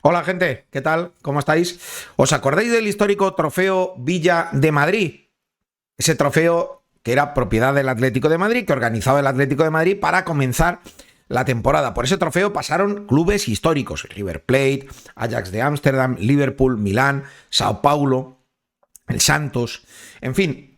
Hola gente, ¿qué tal? ¿Cómo estáis? ¿Os acordáis del histórico trofeo Villa de Madrid? Ese trofeo que era propiedad del Atlético de Madrid, que organizaba el Atlético de Madrid para comenzar la temporada. Por ese trofeo pasaron clubes históricos: River Plate, Ajax de Ámsterdam, Liverpool, Milán, Sao Paulo, el Santos, en fin.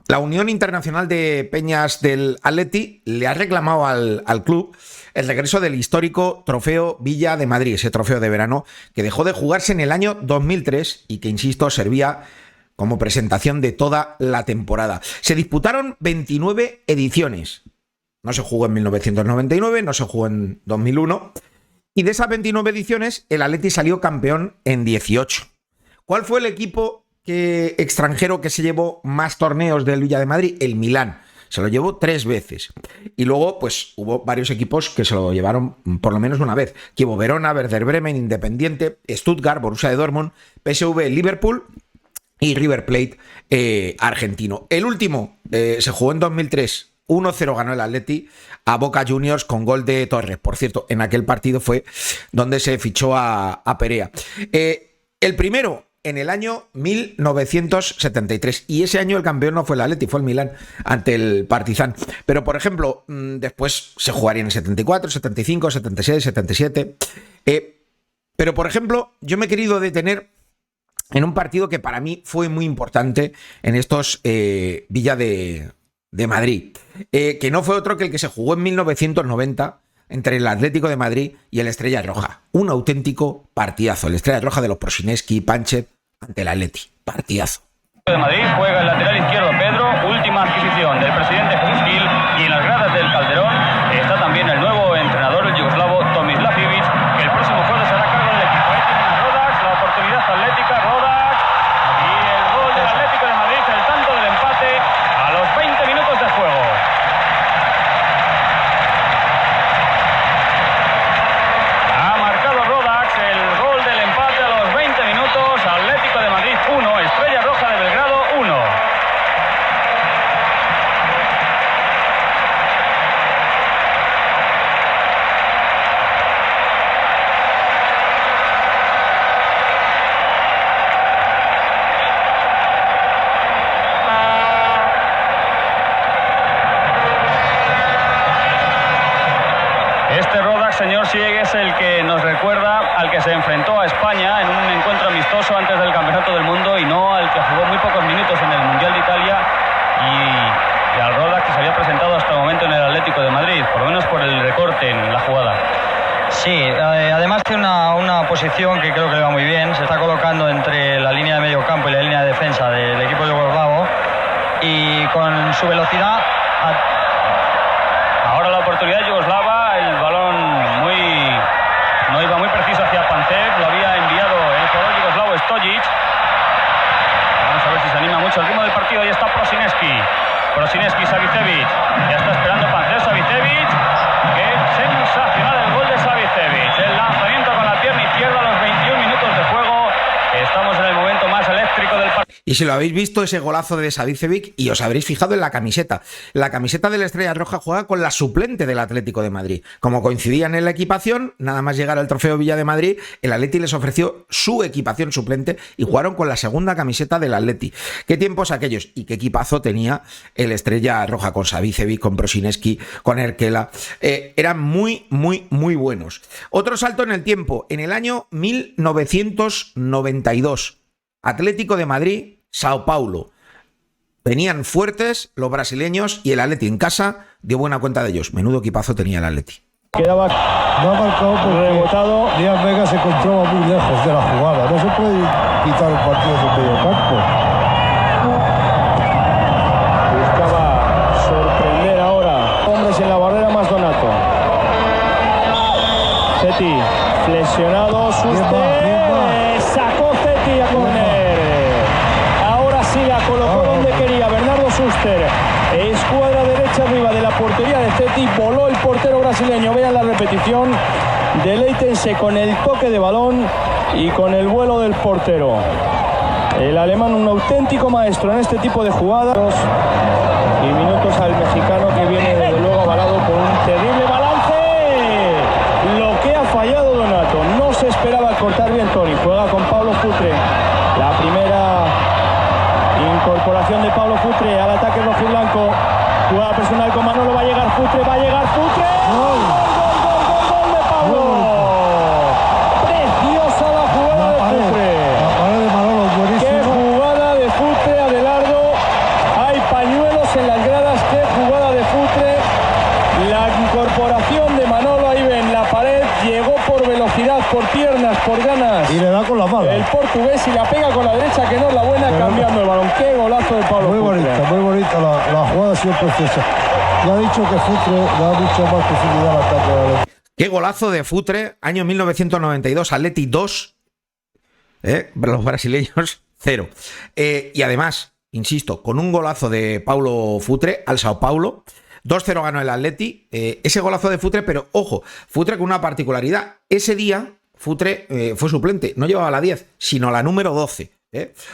La Unión Internacional de Peñas del Atleti le ha reclamado al club el regreso del histórico trofeo Villa de Madrid, ese trofeo de verano que dejó de jugarse en el año 2003 y que, insisto, servía como presentación de toda la temporada. Se disputaron 29 ediciones. No se jugó en 1999, no se jugó en 2001. Y de esas 29 ediciones, el Atleti salió campeón en 18. ¿Cuál fue el equipo extranjero que se llevó más torneos del Villa de Madrid? El Milán. Se lo llevó 3 veces. Y luego, pues, hubo varios equipos que se lo llevaron por lo menos una vez. Chievo Verona, Werder Bremen, Independiente, Stuttgart, Borussia de Dortmund, PSV, Liverpool y River Plate argentino. El último se jugó en 2003. 1-0 ganó el Atleti a Boca Juniors con gol de Torres. Por cierto, en aquel partido fue donde se fichó a Perea. El primero en el año 1973. Y ese año el campeón no fue el Atleti, fue el Milán ante el Partizan. Pero, por ejemplo, después se jugaría en el 74, 75, 76, 77. Pero, por ejemplo, yo me he querido detener en un partido que para mí fue muy importante en estos Villa de Madrid. Que no fue otro que el que se jugó en 1990 entre el Atlético de Madrid y el Estrella Roja. Un auténtico partidazo. El Estrella Roja de los Prosineski, Panchev ante el Atleti. Partidazo. De Madrid juega el lateral izquierdo Pedro, última adquisición del presidente Jesús Gil, y en las gradas del Calderón está también el nuevo entrenador, el yugoslavo Tomislav Ivic, que el próximo jueves se hará cargo del equipo. Ahí tienen a Rodax, la oportunidad atlética, Rodax, y el gol del Atlético de Madrid, el tanto del empate a los 20 minutos de juego. Ha marcado Rodax el gol del empate a los 20 minutos, Atlético de Madrid 1, Estrella Roja de Belgrado 1. Este Rodax, señor Sieg, es el que nos recuerda al que se enfrentó a España en un encuentro amistoso antes del Campeonato del Mundo y no al que jugó muy pocos minutos en el Mundial de Italia y al Rodax que se había presentado hasta el momento en el Atlético de Madrid, por lo menos por el recorte en la jugada. Sí, además tiene una posición que creo que le va muy bien. Se está colocando entre la línea de medio campo y la línea de defensa del equipo yugoslavo y con su velocidad. Ahora la oportunidad yugoslava, el balón no iba muy preciso hacia Panchev, lo había enviado el jugador yugoslavo Stojic. Vamos a ver si se anima mucho el ritmo del partido. Ahí está Prosineski, Savicevic, ya está esperando Panchev, Savicevic. Qué sensacional el gol de Savicevic, el lanzamiento con la pierna izquierda a los 21 minutos de juego. Estamos en el momento más eléctrico del partido. Y si lo habéis visto, ese golazo de Savicevic, y os habréis fijado en la camiseta. La camiseta de la Estrella Roja juega con la suplente del Atlético de Madrid. Como coincidían en la equipación, nada más llegar al trofeo Villa de Madrid, el Atleti les ofreció su equipación suplente y jugaron con la segunda camiseta del Atleti. ¿Qué tiempos aquellos? Y qué equipazo tenía el Estrella Roja con Savicevic, con Prosineski, con Erkela. Eran muy, muy, muy buenos. Otro salto en el tiempo. En el año 1992, Atlético de Madrid, Sao Paulo. Venían fuertes los brasileños y el Atleti en casa dio buena cuenta de ellos. Menudo equipazo tenía el Atleti. Quedaba no ha marcado porque rebotado. Díaz Vega se encontraba muy lejos de la jugada. No se puede quitar un partido de medio campo. Buscaba sorprender ahora. Hombres en la barrera, más Donato. Ceti, flexionado, Suster. Sacó Ceti a corner. Ahora sí la colocó donde quería Bernardo Suster. Escuadra derecha arriba de la portería de Ceti. Voló el portero brasileño. Vean la repetición. Deleítense con el toque de balón y con el vuelo del portero. El alemán, un auténtico maestro en este tipo de jugadas. Y minutos al mexicano, que viene desde luego avalado por un terrible balance. Lo que ha fallado Donato. No se esperaba va a cortar bien Toni. Juega con Pablo Futre. La primera incorporación de Pablo Futre al ataque rojiblanco. Jugada personal con Manolo. Va a llegar Futre. ¡Gol de Pablo! Preciosa la jugada de Futre. La pared de Manolo es buenísima. ¡Qué jugada de Futre, Adelardo! Hay pañuelos en las gradas. ¡Qué jugada de Futre! La incorporación de Manolo, ahí ven la pared, llegó por velocidad, por piernas, por ganas. Y le da con la mala. El portugués y la pega con la derecha, que no es la buena, cambiando el balón. ¡Qué golazo de Pablo Muy Futre! bonita la jugada, ha sido preciosa. Ya ha dicho que Futre le da mucho más profundidad al ataque. Qué golazo de Futre, año 1992, Atleti 2, los brasileños 0. Y además, insisto, con un golazo de Paulo Futre al Sao Paulo, 2-0 ganó el Atleti, ese golazo de Futre, pero ojo, Futre con una particularidad, ese día Futre fue suplente, no llevaba la 10, sino la número 12.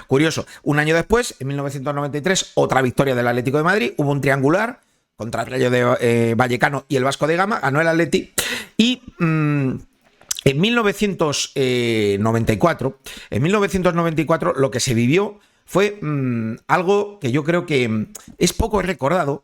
Curioso, un año después, en 1993, otra victoria del Atlético de Madrid, hubo un triangular contra el Rayo de Vallecano y el Vasco de Gama, ganó el Atleti, y en 1994 lo que se vivió fue algo que yo creo que es poco recordado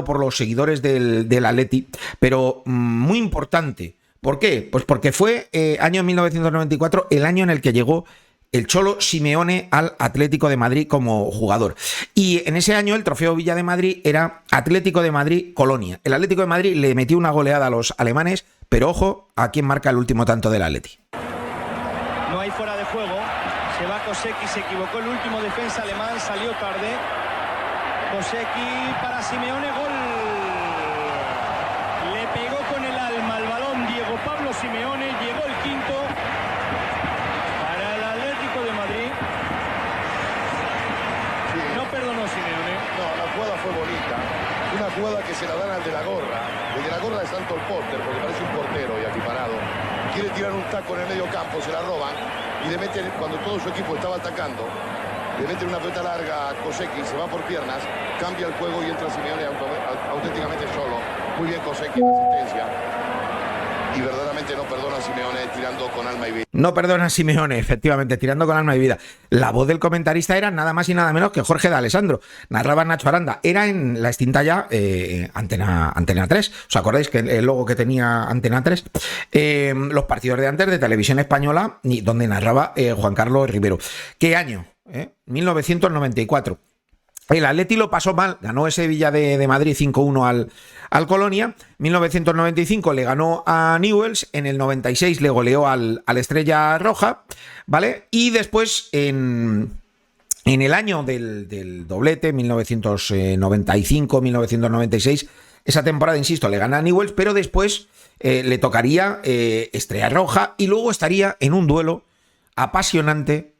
por los seguidores del Atleti, pero muy importante. ¿Por qué? Pues porque fue año 1994 el año en el que llegó el Cholo Simeone al Atlético de Madrid como jugador. Y en ese año el trofeo Villa de Madrid era Atlético de Madrid-Colonia. El Atlético de Madrid le metió una goleada a los alemanes, pero ojo a quién marca el último tanto del Atleti. No hay fuera de juego. Se va Kosecki, se equivocó el último defensa alemán, salió tarde. Kosecki para Simeone, gol. Le pegó con el alma al balón Diego Pablo Simeone, llegó el quinto para el Atlético de Madrid. Sí. No perdonó Simeone. No, la jugada fue bonita. Una jugada que se la dan al de la gorra. El de la gorra es Anton Porter, porque parece un portero y aquí parado. Quiere tirar un taco en el medio campo, se la roban y le meten, cuando todo su equipo estaba atacando, le meten una pelota larga a Kosecki, se va por piernas, cambia el juego y entra Simeone auténticamente solo. Muy bien Kosecki en asistencia. Y verdaderamente no perdona a Simeone tirando con alma y vida. No perdona a Simeone, efectivamente, tirando con alma y vida. La voz del comentarista era nada más y nada menos que Jorge de Alessandro. Narraba Nacho Aranda. Era en la extinta ya Antena 3. ¿Os acordáis que el logo que tenía Antena 3? Los partidos de antes de Televisión Española, donde narraba Juan Carlos Rivero. ¿Qué año? 1994. El Atleti lo pasó mal, ganó ese Villa de Madrid 5-1 al Colonia. 1995 le ganó a Newell's, en el 96 le goleó al Estrella Roja, ¿vale? Y después en el año del doblete, 1995-1996, esa temporada, insisto, le gana a Newell's, pero después le tocaría Estrella Roja y luego estaría en un duelo apasionante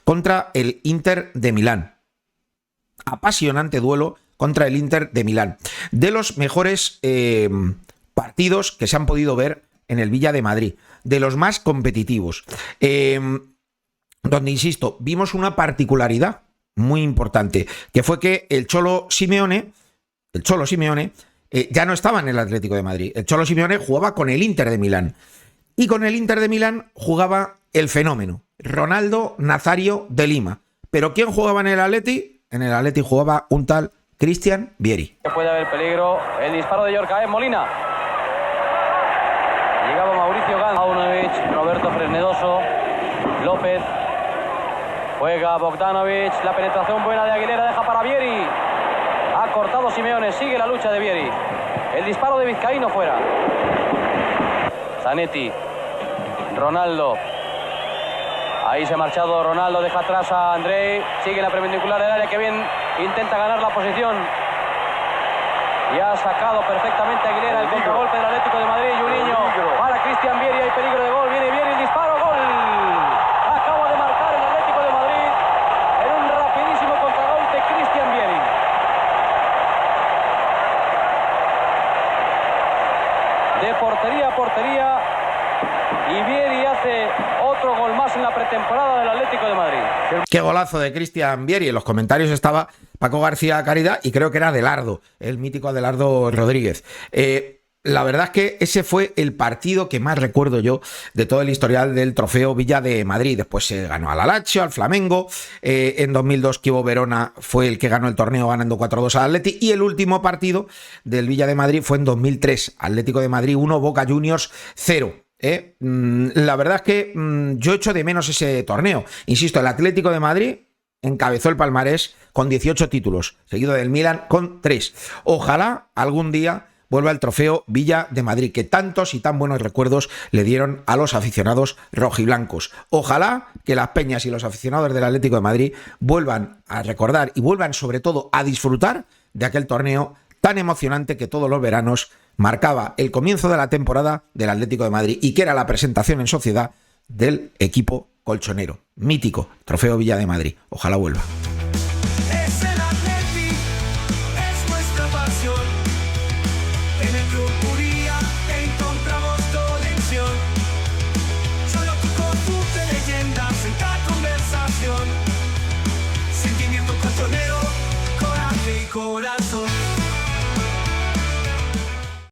contra el Inter de Milán. Apasionante duelo contra el Inter de Milán. De los mejores partidos que se han podido ver en el Villa de Madrid. De los más competitivos. Donde, insisto, vimos una particularidad muy importante, que fue que el Cholo Simeone ya no estaba en el Atlético de Madrid. El Cholo Simeone jugaba con el Inter de Milán. Y con el Inter de Milán jugaba el fenómeno, Ronaldo Nazario de Lima. ¿Pero quién jugaba en el Atleti? En el Atleti jugaba un tal Cristian Vieri. Puede haber peligro. El disparo de Yorka, Molina. Llegaba Mauricio Gans, Paunovic, Roberto Fresnedoso, López. Juega Bogdanovic. La penetración buena de Aguilera deja para Vieri. Ha cortado Simeone. Sigue la lucha de Vieri. El disparo de Vizcaíno fuera. Zanetti. Ronaldo. Ahí se ha marchado Ronaldo, deja atrás a Andrei, sigue la perpendicular del área, que bien intenta ganar la posición. Y ha sacado perfectamente a Aguilera el contragolpe del Atlético de Madrid. Juninho para Cristian Vieri, hay peligro de gol, viene Vieri, el disparo, gol. Acaba de marcar el Atlético de Madrid en un rapidísimo contragolpe Cristian Vieri. De portería a portería, y Vieri hace otro gol más en la pretemporada del Atlético de Madrid. Qué golazo de Cristian Vieri. En los comentarios estaba Paco García Caridad y creo que era Adelardo, el mítico Adelardo Rodríguez. la verdad es que ese fue el partido que más recuerdo yo de todo el historial del trofeo Villa de Madrid. Después se ganó al Lazio, al Flamengo. En 2002 Chievo Verona fue el que ganó el torneo ganando 4-2 al Atleti. Y el último partido del Villa de Madrid fue en 2003. Atlético de Madrid 1, Boca Juniors 0. La verdad es que yo echo de menos ese torneo. Insisto, el Atlético de Madrid encabezó el palmarés con 18 títulos, seguido del Milan con 3. Ojalá algún día vuelva el trofeo Villa de Madrid, que tantos y tan buenos recuerdos le dieron a los aficionados rojiblancos. Ojalá que las peñas y los aficionados del Atlético de Madrid vuelvan a recordar y vuelvan sobre todo a disfrutar de aquel torneo tan emocionante que todos los veranos marcaba el comienzo de la temporada del Atlético de Madrid y que era la presentación en sociedad del equipo colchonero. Mítico, trofeo Villa de Madrid. Ojalá vuelva. Es el Atleti, es nuestra pasión. En el Club Uría encontramos conexión. Solo tú con tus leyendas en cada conversación. Sentimiento colchonero, coraje y corazón.